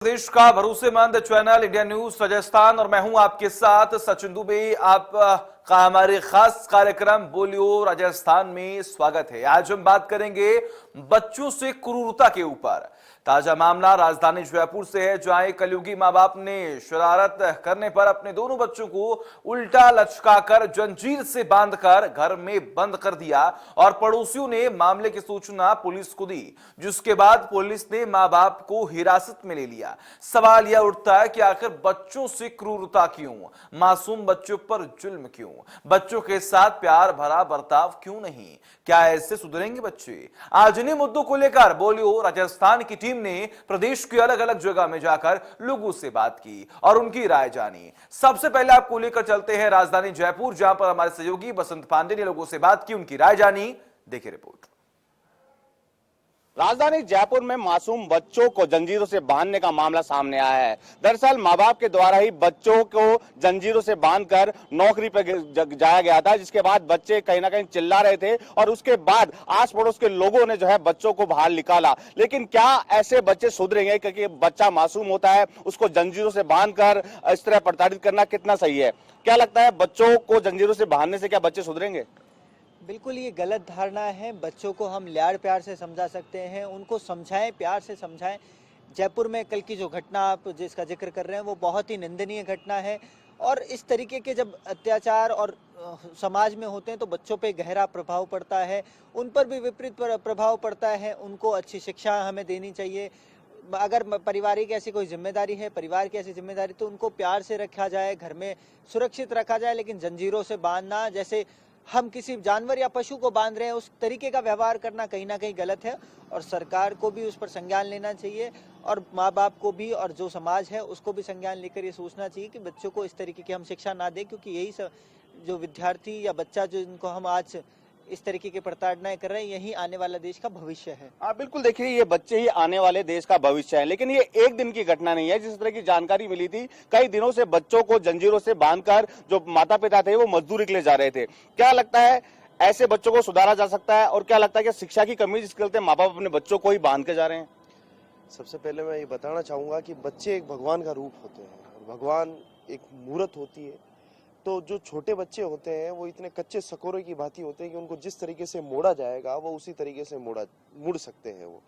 प्रदेश का भरोसेमंद channel India news Rajasthan और मैं हूं आपके साथ सचिन दुबे। आपका हमारे खास कार्यक्रम बोलियो राजस्थान में स्वागत है। आज हम बात करेंगे बच्चों से क्रूरता के ऊपर। ताजा मामला राजधानी जयपुर से है, जहां एक कलयुगी मां बाप ने शरारत करने पर अपने दोनों बच्चों को उल्टा लचकाकर जंजीर से बांधकर घर में बंद कर दिया और पड़ोसियों ने मामले की सूचना पुलिस को दी, जिसके बाद पुलिस ने मां बाप को हिरासत में ले लिया। सवाल यह उठता है कि आखिर बच्चों से क्रूरता क्यों, मासूम बच्चों पर जुल्म क्यों, बच्चों के साथ प्यार भरा बर्ताव क्यों नहीं? क्या ऐसे सुधरेंगे बच्चे? आज इन्हीं मुद्दों को लेकर बोलियो राजस्थान की टीम ने प्रदेश के अलग अलग जगह में जाकर लोगों से बात की और उनकी राय जानी। सबसे पहले आपको लेकर चलते हैं राजधानी जयपुर, जहां पर हमारे सहयोगी बसंत पांडे ने लोगों से बात की, उनकी राय जानी। देखिए रिपोर्ट। राजधानी जयपुर में मासूम बच्चों को जंजीरों से बांधने का मामला सामने आया है। दरअसल मां बाप के द्वारा ही बच्चों को जंजीरों से बांधकर नौकरी पर जाया गया था, जिसके बाद बच्चे कहीं ना कहीं चिल्ला रहे थे और उसके बाद आस पड़ोस के लोगों ने जो है बच्चों को बाहर निकाला। लेकिन क्या ऐसे बच्चे सुधरेंगे? क्योंकि बच्चा मासूम होता है, उसको जंजीरों से बांधकर इस तरह प्रताड़ित करना कितना सही है? क्या लगता है, बच्चों को जंजीरों से बांधने से क्या बच्चे सुधरेंगे? बिल्कुल ये गलत धारणा है। बच्चों को हम लाड़ प्यार से समझा सकते हैं, उनको समझाएं, प्यार से समझाएं। जयपुर में कल की जो घटना आप जिसका जिक्र कर रहे हैं वो बहुत ही निंदनीय घटना है और इस तरीके के जब अत्याचार और समाज में होते हैं तो बच्चों पे गहरा प्रभाव पड़ता है, उन पर भी विपरीत प्रभाव पड़ता है। उनको अच्छी शिक्षा हमें देनी चाहिए। अगर पारिवारिक ऐसी कोई जिम्मेदारी है, परिवार की ऐसी जिम्मेदारी, तो उनको प्यार से रखा जाए, घर में सुरक्षित रखा जाए। लेकिन जंजीरों से बांधना, जैसे हम किसी जानवर या पशु को बांध रहे हैं, उस तरीके का व्यवहार करना कहीं ना कहीं गलत है और सरकार को भी उस पर संज्ञान लेना चाहिए और माँ बाप को भी और जो समाज है उसको भी संज्ञान लेकर ये सोचना चाहिए कि बच्चों को इस तरीके की हम शिक्षा ना दें, क्योंकि यही जो विद्यार्थी या बच्चा जो इनको हम आज इस तरीके की प्रताड़नाएं कर रहे हैं, यही आने वाला देश का भविष्य है। हाँ बिल्कुल, देखिए ये बच्चे ही आने वाले देश का भविष्य है। लेकिन ये एक दिन की घटना नहीं है। जिस तरह की जानकारी मिली थी, कई दिनों से बच्चों को जंजीरों से बांधकर जो माता पिता थे वो मजदूरी के लिए जा रहे थे। क्या लगता है, ऐसे बच्चों को सुधारा जा सकता है? और क्या लगता है कि शिक्षा की कमी जिसके चलते माँ बाप अपने बच्चों को ही बांध के जा रहे हैं? सबसे पहले मैं ये बताना चाहूंगा कि बच्चे एक भगवान का रूप होते हैं और भगवान एक मूर्त होती है। तो जो छोटे बच्चे होते हैं वो इतने कच्चे सकोरे की भांति होते हैं कि उनको जिस तरीके से मोड़ा जाएगा वो उसी तरीके से मुड़ सकते हैं वो।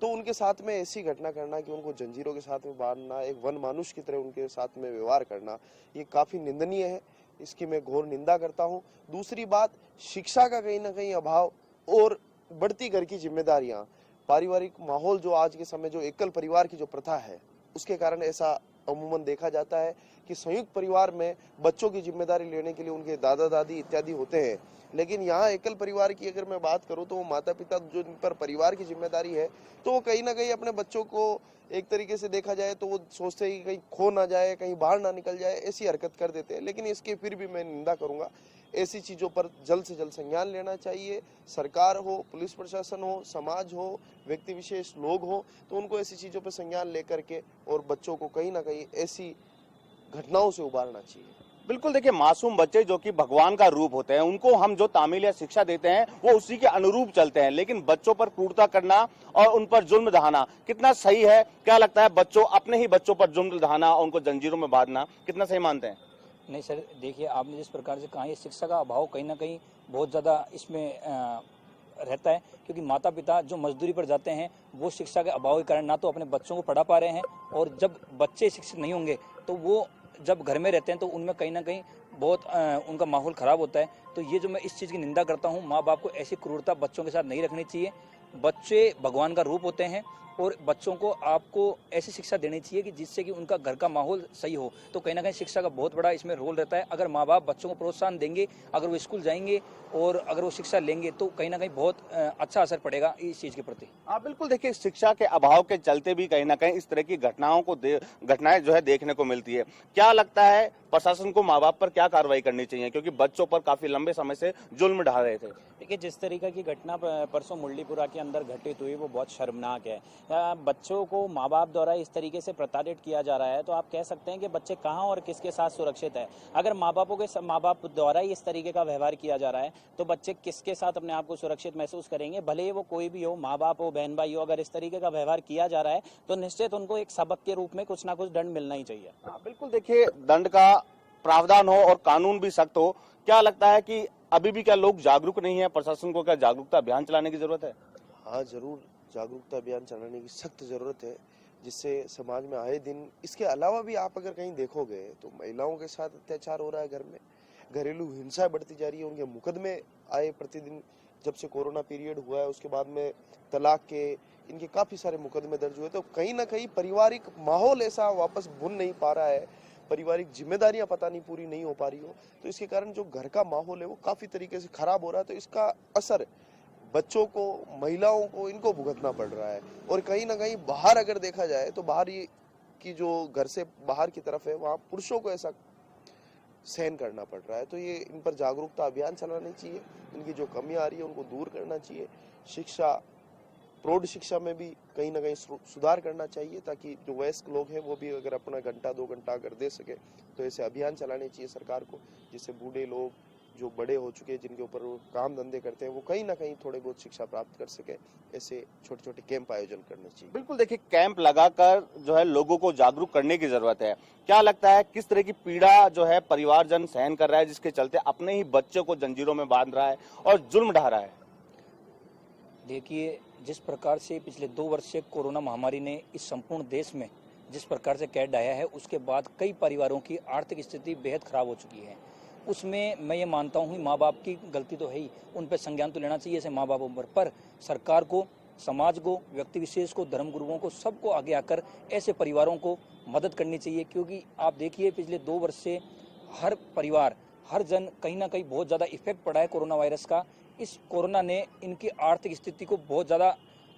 तो उनके साथ में ऐसी घटना करना कि उनको जंजीरों के साथ में बांधना, एक वन मानुष की तरह उनके साथ में व्यवहार करना, ये काफी निंदनीय है। इसकी मैं घोर निंदा करता हूँ। दूसरी बात, शिक्षा का कहीं ना कहीं अभाव और बढ़ती घर की जिम्मेदारियां, पारिवारिक माहौल जो आज के समय जो एकल परिवार की जो प्रथा है उसके कारण ऐसा अमूमन देखा जाता है कि संयुक्त परिवार में बच्चों की जिम्मेदारी लेने के लिए उनके दादा दादी इत्यादि होते हैं। लेकिन यहाँ एकल परिवार की अगर मैं बात करूँ तो वो माता पिता जो इन पर परिवार की जिम्मेदारी है तो वो कहीं ना कहीं अपने बच्चों को एक तरीके से देखा जाए तो वो सोचते हैं कि कहीं खो ना जाए, कहीं बाहर ना निकल जाए, ऐसी हरकत कर देते हैं। लेकिन इसके फिर भी मैं निंदा करूंगा। ऐसी चीजों पर जल्द से जल्द संज्ञान लेना चाहिए। सरकार हो, पुलिस प्रशासन हो, समाज हो, व्यक्ति विशेष लोग हो, तो उनको ऐसी चीजों पर संज्ञान लेकर के और बच्चों को कहीं ना कहीं ऐसी घटनाओं से उबारना चाहिए। बिल्कुल, देखिए मासूम बच्चे जो कि भगवान का रूप होते हैं, उनको हम जो तामील या शिक्षा देते हैं वो उसी के अनुरूप चलते हैं। लेकिन बच्चों पर क्रूरता करना और उन पर जुल्म ढाना कितना सही है? क्या लगता है, बच्चों अपने ही बच्चों पर जुल्म ढाना और उनको जंजीरों में बांधना कितना सही मानते हैं? नहीं सर, देखिए आपने जिस प्रकार से कहा, ये शिक्षा का अभाव कहीं ना कहीं बहुत ज़्यादा इसमें रहता है, क्योंकि माता पिता जो मजदूरी पर जाते हैं वो शिक्षा के अभाव के कारण ना तो अपने बच्चों को पढ़ा पा रहे हैं, और जब बच्चे शिक्षित नहीं होंगे तो वो जब घर में रहते हैं तो उनमें कहीं ना कहीं बहुत उनका माहौल ख़राब होता है। तो ये जो मैं इस चीज़ की निंदा करता हूँ, माँ बाप को ऐसी क्रूरता बच्चों के साथ नहीं रखनी चाहिए। बच्चे भगवान का रूप होते हैं और बच्चों को आपको ऐसी शिक्षा देनी चाहिए कि जिससे कि उनका घर का माहौल सही हो। तो कहीं ना कहीं शिक्षा का बहुत बड़ा इसमें रोल रहता है। अगर माँ बाप बच्चों को प्रोत्साहन देंगे, अगर वो स्कूल जाएंगे और अगर वो शिक्षा लेंगे तो कहीं ना कहीं बहुत अच्छा असर पड़ेगा इस चीज़ के प्रति। हाँ बिल्कुल, देखिए शिक्षा के अभाव के चलते भी कहीं ना कहीं इस तरह की घटनाएं जो है देखने को मिलती है। क्या लगता है, प्रशासन को माँ बाप पर क्या कार्रवाई करनी चाहिए, क्योंकि बच्चों पर काफी लंबे समय से जुल्म ढा रहे थे? देखिए, जिस तरीके की घटना परसों मुरलीपुरा के अंदर घटित हुई वो बहुत शर्मनाक है। बच्चों को माँ बाप द्वारा इस तरीके से प्रताड़ित किया जा रहा है, तो आप कह सकते हैं कि बच्चे कहाँ और किसके साथ सुरक्षित है। अगर माँ बाप द्वारा ही इस तरीके का व्यवहार किया जा रहा है तो बच्चे किसके साथ अपने आप को सुरक्षित महसूस करेंगे। भले ही वो कोई भी हो, माँ बाप हो, बहन भाई हो, अगर इस तरीके का व्यवहार किया जा रहा है तो निश्चित उनको एक सबक के रूप में कुछ ना कुछ दंड मिलना ही चाहिए। बिल्कुल, देखिए, दंड का प्रावधान हो और कानून भी सख्त हो। क्या लगता है कि अभी भी क्या लोग जागरूक नहीं है? प्रशासन को क्या जागरूकता अभियान चलाने की जरूरत है? हाँ, जरूर जागरूकता अभियान चलाने की सख्त जरूरत है, जिससे समाज में आए दिन, इसके अलावा भी आप अगर कहीं देखोगे तो महिलाओं के साथ अत्याचार हो रहा है, घर में घरेलू हिंसा बढ़ती जा रही है, उनके मुकदमे आए प्रतिदिन। जब से कोरोना पीरियड हुआ है उसके बाद में तलाक के इनके काफी सारे मुकदमे दर्ज हुए, तो कहीं ना कहीं पारिवारिक माहौल ऐसा वापस बुन नहीं पा रहा है, पारिवारिक जिम्मेदारियां पता नहीं पूरी नहीं हो पा रही हो, तो इसके कारण जो घर का माहौल है वो काफी तरीके से खराब हो रहा है। तो इसका असर बच्चों को, महिलाओं को, इनको भुगतना पड़ रहा है। और कहीं ना कहीं बाहर अगर देखा जाए तो बाहर की जो घर से बाहर की तरफ है वहाँ पुरुषों को ऐसा सहन करना पड़ रहा है। तो ये इन पर जागरूकता अभियान चलानी चाहिए, इनकी जो कमियां आ रही है उनको दूर करना चाहिए। शिक्षा, प्रौढ़ शिक्षा में भी कहीं ना कहीं सुधार करना चाहिए, ताकि जो वयस्क लोग हैं वो भी अगर अपना घंटा 2 घंटा अगर दे सके तो ऐसे अभियान चलाने चाहिए सरकार को, जिससे बूढ़े लोग जो बड़े हो चुके हैं, जिनके ऊपर वो काम धंधे करते हैं, वो कहीं ना कहीं थोड़े बहुत शिक्षा प्राप्त कर सके। ऐसे छोटे छोटे कैंप आयोजन करने चाहिए। बिल्कुल, देखिए, कैंप लगाकर जो है लोगों को जागरूक करने की जरूरत है। क्या लगता है किस तरह की पीड़ा जो है परिवारजन सहन कर रहा है, जिसके चलते अपने ही बच्चों को जंजीरों में बांध रहा है और जुल्म ढा रहा है? देखिए, जिस प्रकार से पिछले 2 वर्ष से कोरोना महामारी ने इस संपूर्ण देश में जिस प्रकार से कैद ढाया है, उसके बाद कई परिवारों की आर्थिक स्थिति बेहद खराब हो चुकी है। उसमें मैं ये मानता हूँ माँ बाप की गलती तो है ही, उन पर संज्ञान तो लेना चाहिए ऐसे माँ बापों पर सरकार को, समाज को, व्यक्ति विशेष को, धर्मगुरुओं को, सबको आगे आकर ऐसे परिवारों को मदद करनी चाहिए। क्योंकि आप देखिए पिछले 2 वर्ष से हर परिवार, हर जन कहीं ना कहीं बहुत ज़्यादा इफेक्ट पड़ा है कोरोना वायरस का। इस कोरोना ने इनकी आर्थिक स्थिति को बहुत ज़्यादा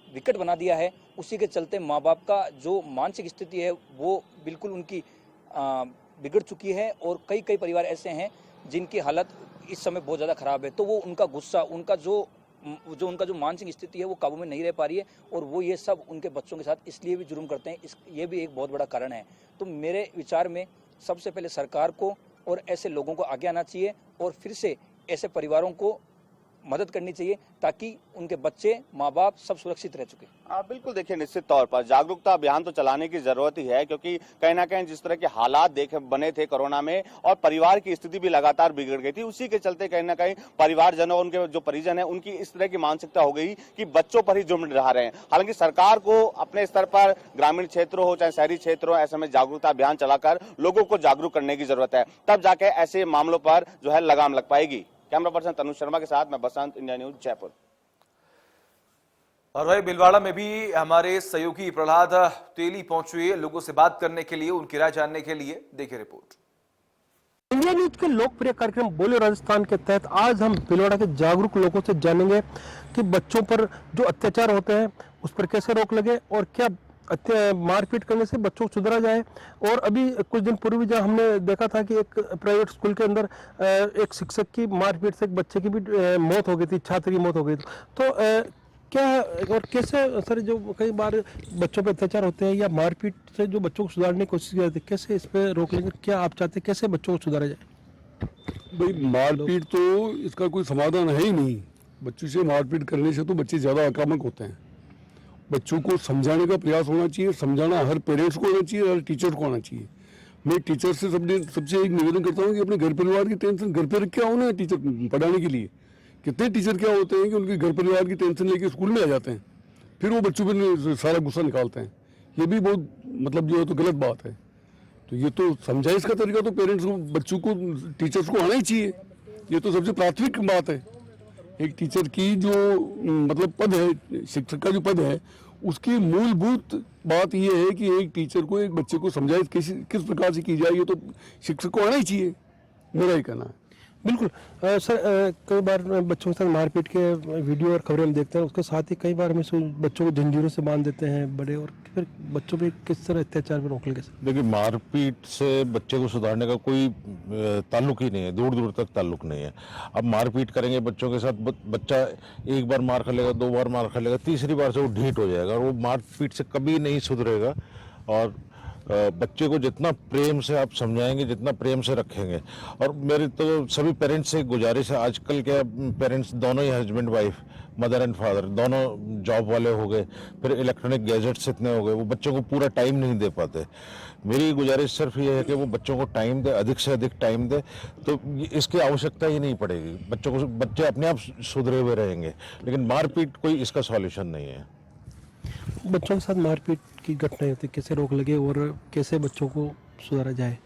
विकट बना दिया है। उसी के चलते माँ बाप का जो मानसिक स्थिति है वो बिल्कुल उनकी बिगड़ चुकी है। और कई परिवार ऐसे हैं जिनकी हालत इस समय बहुत ज़्यादा खराब है। तो वो उनका गुस्सा, उनका जो मानसिक स्थिति है वो काबू में नहीं रह पा रही है, और वो ये सब उनके बच्चों के साथ इसलिए भी जुर्म करते हैं। ये भी एक बहुत बड़ा कारण है। तो मेरे विचार में सबसे पहले सरकार को और ऐसे लोगों को आगे आना चाहिए और फिर से ऐसे परिवारों को मदद करनी चाहिए, ताकि उनके बच्चे, माँ बाप सब सुरक्षित रह चुके। बिल्कुल, देखिए, निश्चित तौर पर जागरूकता अभियान तो चलाने की जरूरत ही है, क्योंकि कहीं ना कहीं जिस तरह के हालात बने थे कोरोना में और परिवार की स्थिति भी लगातार बिगड़ गई थी, उसी के चलते कहीं ना कहीं परिवारजनों, उनके जो परिजन है, उनकी इस तरह की मानसिकता हो गई कि बच्चों पर ही जुर्म ढा रहे हैं। हालांकि सरकार को अपने स्तर पर ग्रामीण क्षेत्र हो चाहे शहरी क्षेत्र हो, ऐसे में जागरूकता अभियान चलाकर लोगों को जागरूक करने की जरूरत है, तब जाके ऐसे मामलों पर जो है लगाम लग पाएगी। कैमरा पर्सन तनुज शर्मा के साथ मैं बसंत, इंडिया न्यूज, जयपुर। और भाई भिलवाड़ा में भी हमारे सहयोगी प्रहलाद तेली पहुंचे लोगों से बात करने के लिए, उनकी राय जानने के लिए। देखिए रिपोर्ट। इंडिया न्यूज के लोकप्रिय कार्यक्रम बोलो राजस्थान के तहत आज हम भिलवाड़ा के जागरूक लोगों से जानेंगे कि बच्चों पर जो अत्याचार होते हैं उस पर कैसे रोक लगे और क्या मारपीट करने से बच्चों को सुधरा जाए। और अभी कुछ दिन पूर्व भी जब हमने देखा था कि एक प्राइवेट स्कूल के अंदर एक शिक्षक की मारपीट से एक बच्चे की भी मौत हो गई थी, छात्र की मौत हो गई थी। तो क्या और कैसे सर जो कई बार बच्चों पर अत्याचार होते हैं या मारपीट से जो बच्चों को सुधारने की कोशिश की जाती है, कैसे इस पर रोक लेंगे? क्या आप चाहते हैं कैसे बच्चों को सुधारा जाए? भाई, मारपीट तो इसका कोई समाधान है ही नहीं। बच्चों से मारपीट करने से तो बच्चे ज़्यादा आक्रामक होते हैं। बच्चों को समझाने का प्रयास होना चाहिए, समझाना हर पेरेंट्स को होना चाहिए, हर टीचर को होना चाहिए। मैं टीचर से सबसे एक निवेदन करता हूँ कि अपने घर परिवार की टेंशन घर पर क्या होना है टीचर पढ़ाने के लिए। कितने टीचर क्या होते हैं कि उनके घर परिवार की टेंशन लेके स्कूल में आ जाते हैं, फिर वो बच्चों पर सारा गुस्सा निकालते हैं। ये भी बहुत मतलब जो है तो गलत बात है। तो ये तो समझाइश का तरीका तो पेरेंट्स को, बच्चों को, टीचर्स को आना ही चाहिए। ये तो सबसे प्राथमिक बात है। एक टीचर की जो मतलब पद है, शिक्षक का जो पद है, उसकी मूलभूत बात यह है कि एक टीचर को एक बच्चे को समझाइश किस प्रकार से की जाए, ये तो शिक्षक को आना ही चाहिए, मेरा ही कहना है। बिल्कुल सर, कई बार बच्चों के साथ मारपीट के वीडियो और खबरें हम देखते हैं, उसके साथ ही कई बार हमें बच्चों को जंजीरों से बांध देते हैं बड़े, और फिर बच्चों पे किस तरह अत्याचार पर रोक लगे सर? देखिए, मारपीट से बच्चे को सुधारने का कोई ताल्लुक ही नहीं है, दूर दूर तक ताल्लुक नहीं है। अब मारपीट करेंगे बच्चों के साथ, बच्चा एक बार मार खा लेगा, 2 बार मार खा लेगा, तीसरी बार से वो ढीठ हो जाएगा और वो मारपीट से कभी नहीं सुधरेगा। और बच्चे को जितना प्रेम से आप समझाएंगे, जितना प्रेम से रखेंगे, और मेरी तो सभी पेरेंट्स से गुजारिश है, आजकल के पेरेंट्स दोनों ही husband wife, mother and father दोनों जॉब वाले हो गए, फिर इलेक्ट्रॉनिक गैजेट्स इतने हो गए, वो बच्चों को पूरा टाइम नहीं दे पाते। मेरी गुजारिश सिर्फ ये है कि वो बच्चों को टाइम दे, अधिक से अधिक टाइम दे, तो इसकी आवश्यकता ही नहीं पड़ेगी। बच्चे अपने आप सुधरे हुए रहेंगे, लेकिन मारपीट कोई इसका सॉल्यूशन नहीं है। बच्चों के साथ मारपीट की घटनाएं होती, कैसे रोक लगे और कैसे बच्चों को सुधारा जाए?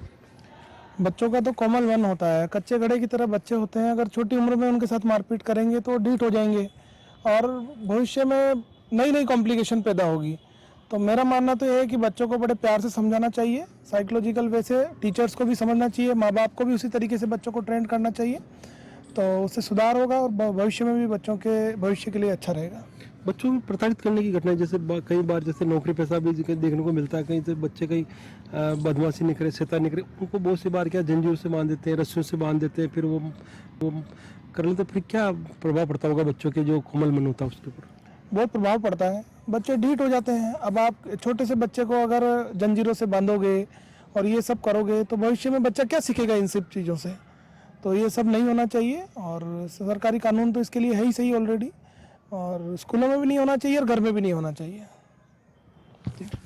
बच्चों का तो कोमल मन होता है, कच्चे घड़े की तरह बच्चे होते हैं। अगर छोटी उम्र में उनके साथ मारपीट करेंगे तो ढीठ हो जाएंगे और भविष्य में नई नई कॉम्प्लिकेशन पैदा होगी। तो मेरा मानना तो ये है कि बच्चों को बड़े प्यार से समझाना चाहिए, साइकोलॉजिकल वे से टीचर्स को भी समझना चाहिए, माँ बाप को भी उसी तरीके से बच्चों को ट्रेन करना चाहिए, तो उससे सुधार होगा और भविष्य में भी बच्चों के भविष्य के लिए अच्छा रहेगा। बच्चों को प्रताड़ित करने की घटनाएं जैसे कई बार जैसे नौकरी पैसा भी देखने को मिलता है, कहीं से बच्चे कहीं बदमाशी नहीं करे, शैतानी नहीं करे, उनको बहुत सी बार क्या जंजीरों से बांध देते हैं, रस्सियों से बांध देते हैं, फिर वो कर लेते, फिर क्या प्रभाव पड़ता होगा बच्चों के जो कोमल मन होता है उसके ऊपर? बहुत प्रभाव पड़ता है, बच्चे ढीठ हो जाते हैं। अब आप छोटे से बच्चे को अगर जंजीरों से बांधोगे और ये सब करोगे तो भविष्य में बच्चा क्या सीखेगा इन सब चीज़ों से? तो ये सब नहीं होना चाहिए और सरकारी कानून तो इसके लिए है ही सही ऑलरेडी, और स्कूलों में भी नहीं होना चाहिए और घर में भी नहीं होना चाहिए।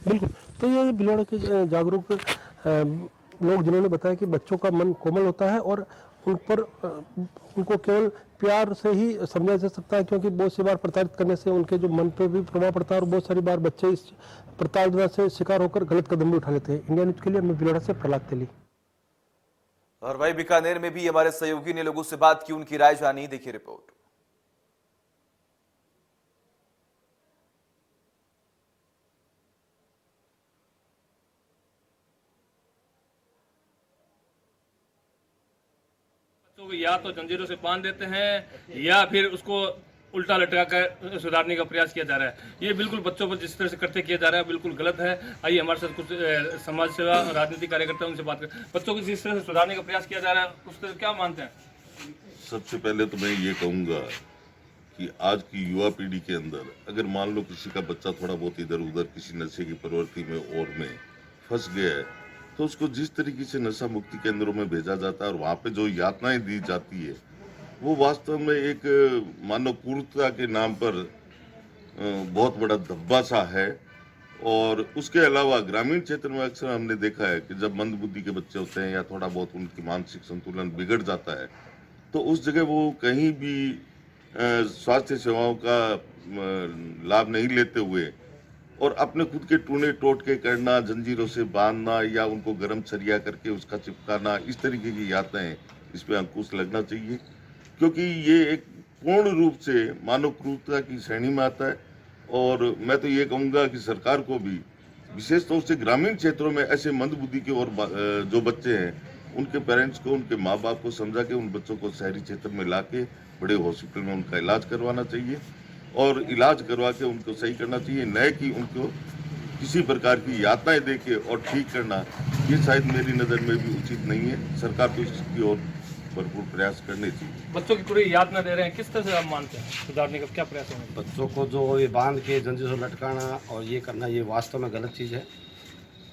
बिल्कुल। तो ये भिलवाड़ा के जागरूक लोग जिन्होंने बताया कि बच्चों का मन कोमल होता है और उन पर उनको केवल प्यार से ही समझा जा सकता है, क्योंकि बहुत सी बार प्रताड़ित करने से उनके जो मन पे भी प्रभाव पड़ता है और बहुत सारी बार बच्चे इस प्रताड़ना से शिकार होकर गलत कदम भी उठा लेते हैं। इंडिया न्यूज के लिए मैं भिलवाड़ा से प्रहलाद तेली। और भाई बीकानेर में भी हमारे सहयोगी ने लोगों से बात की, उनकी राय जानी, देखिए रिपोर्ट। या तो जंजीरों से बांध देते हैं या फिर उसको उल्टा लटका कर सुधारने का प्रयास किया जा रहा है। ये बिल्कुल बच्चों पर जिस तरह से कृत्य किया जा रहा है बिल्कुल गलत है। आइए हमारे साथ कुछ समाज सेवा राजनीतिक कार्यकर्ता उनसे बात करें। बच्चों को जिस तरह से सुधारने का प्रयास किया जा रहा है उस तरह क्या मानते हैं? सबसे पहले तो मैं ये कहूँगा कि आज की युवा पीढ़ी के अंदर अगर मान लो किसी का बच्चा थोड़ा बहुत इधर उधर किसी नशे की प्रवृत्ति में और में फंस गया है, तो उसको जिस तरीके से नशा मुक्ति केंद्रों में भेजा जाता है और वहाँ पे जो यातनाएं दी जाती है वो वास्तव में एक मानव क्रूरता के नाम पर बहुत बड़ा धब्बा सा है। और उसके अलावा ग्रामीण क्षेत्र में अक्सर हमने देखा है कि जब मंद बुद्धि के बच्चे होते हैं या थोड़ा बहुत उनकी मानसिक संतुलन बिगड़ जाता है तो उस जगह वो कहीं भी स्वास्थ्य सेवाओं का लाभ नहीं लेते हुए और अपने खुद के टूने टोटके करना, जंजीरों से बांधना या उनको गर्म छरिया करके उसका चिपकाना, इस तरीके की यातनाएं, इस पे अंकुश लगना चाहिए, क्योंकि ये एक पूर्ण रूप से मानव क्रूरता की श्रेणी में आता है। और मैं तो ये कहूँगा कि सरकार को भी विशेष तौर से ग्रामीण क्षेत्रों में ऐसे मंदबुद्धि के और जो बच्चे हैं उनके पेरेंट्स को, उनके माँ बाप को समझा के उन बच्चों को शहरी क्षेत्र में ला के बड़े हॉस्पिटल में उनका इलाज करवाना चाहिए और इलाज करवा के उनको सही करना चाहिए, न कि उनको किसी प्रकार की यातनाएं दे के और ठीक करना। ये शायद मेरी नज़र में भी उचित नहीं है। सरकार को इसकी ओर भरपूर प्रयास करने चाहिए। बच्चों की पूरी यातना दे रहे हैं, किस तरह से आप मानते हैं सुधारने का क्या प्रयास होंगे? बच्चों को जो ये बांध के जंजीर से लटकाना और ये करना, ये वास्तव में गलत चीज़ है।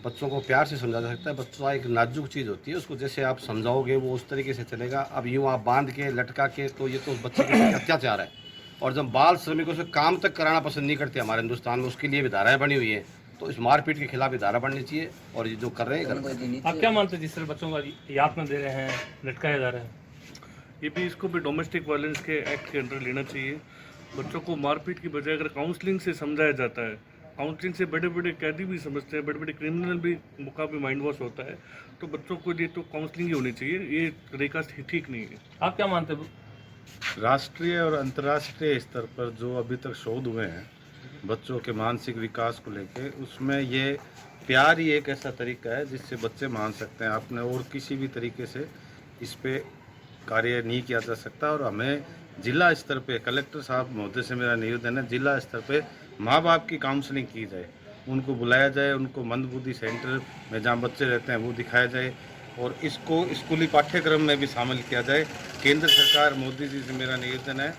बच्चों को प्यार से समझा जा सकता है। बच्चा एक नाजुक चीज़ होती है, उसको जैसे आप समझाओगे वो उस तरीके से चलेगा। अब यूँ आप बांध के लटका के, तो ये तो बच्चे के साथ अत्याचार है। और जब बाल श्रमिकों से काम तक कराना पसंद नहीं करते हमारे हिंदुस्तान में, उसके लिए भी धाराएं बनी हुई है। तो इस मारपीट के खिलाफ भी धारा बननी चाहिए और ये जो कर रहे हैं। आप क्या मानते हैं जिस तरह बच्चों का यातना दे रहे हैं, लटकाया जा रहा है? ये भी इसको भी डोमेस्टिक वायलेंस के एक्ट के अंदर लेना चाहिए। बच्चों को मारपीट की बजाय अगर काउंसलिंग से समझाया जाता है, काउंसलिंग से बड़े बड़े कैदी भी समझते हैं, बड़े बड़े क्रिमिनल भी मुकाबले माइंड वॉश होता है, तो बच्चों के लिए तो काउंसलिंग ही होनी चाहिए। ये तरीका ठीक नहीं है। आप क्या मानते हैं? राष्ट्रीय और अंतर्राष्ट्रीय स्तर पर जो अभी तक शोध हुए हैं बच्चों के मानसिक विकास को लेके, उसमें ये प्यार ही एक ऐसा तरीका है जिससे बच्चे मान सकते हैं। आपने और किसी भी तरीके से इस पे कार्य नहीं किया जा सकता। और हमें जिला स्तर पे कलेक्टर साहब महोदय से मेरा निवेदन है, जिला स्तर पे माँ बाप की काउंसलिंग की जाए, उनको बुलाया जाए, उनको मंदबुद्धि सेंटर में जहाँ बच्चे रहते हैं वो दिखाया जाए और इसको स्कूली पाठ्यक्रम में भी शामिल किया जाए। केंद्र सरकार मोदी जी से मेरा निवेदन है